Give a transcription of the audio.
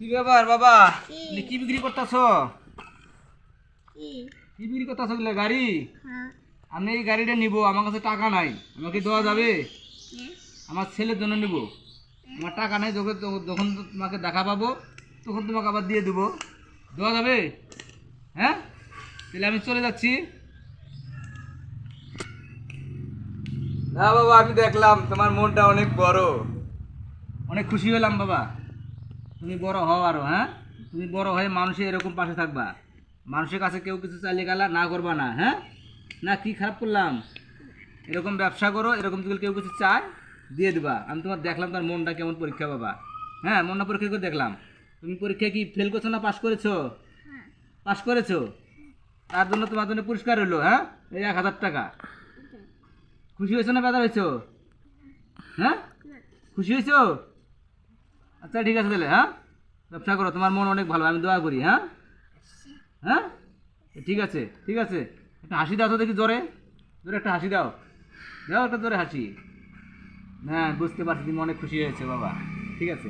কি ব্যাপার বাবা? কি? কি বিক্রি করতেছো? কি বিক্রি করতেছো? গাড়ি? আমি এই গাড়িটা নিব, আমার কাছে টাকা নাই, আমাকে দেওয়া যাবে? আমার ছেলের জন্য নিব, আমার টাকা নাই, যখন তোমাকে দেখা পাবো তখন তোমাকে আবার দিয়ে দেবো, দেওয়া যাবে? হ্যাঁ, তাহলে আমি চলে যাচ্ছি। না বাবা, আমি দেখলাম তোমার মনটা অনেক বড়, অনেক খুশি হলাম বাবা। তুমি বড় হও আরো, হ্যাঁ, তুমি বড় হয়ে মানুষের এরকম পাশে থাকবা, মানুষের কাছে কেউ কিছু চাইলে গেলা না করবা না, হ্যাঁ? না কি খারাপ করলাম? এরকম ব্যবসা করো, এরকম যদি কেউ কিছু চায় দিয়ে দিবা। আমি তোমার দেখলাম তোমার মনটা কেমন পরীক্ষা বাবা, হ্যাঁ, মনটা পরীক্ষা করে দেখলাম। তুমি পরীক্ষায় কি ফেল করছো না পাশ করেছো? পাশ করেছো, তার জন্য তোমার জন্য পুরস্কার হলো, হ্যাঁ, এই 1000 টাকা। খুশি হয়েছো না বেজার হয়েছো? হ্যাঁ, খুশি হয়েছো? আচ্ছা ঠিক আছে তাহলে, হ্যাঁ, ব্যবসা করো, তোমার মন অনেক ভালো, আমি দোয়া করি। হ্যাঁ, হ্যাঁ, ঠিক আছে, ঠিক আছে। একটা হাসি দাও তো দেখি, জোরে জোরে একটা হাসি দাও, দাও একটা জোরে হাসি। হ্যাঁ, বুঝতে পারছি তুমি অনেক খুশি হয়েছে বাবা, ঠিক আছে।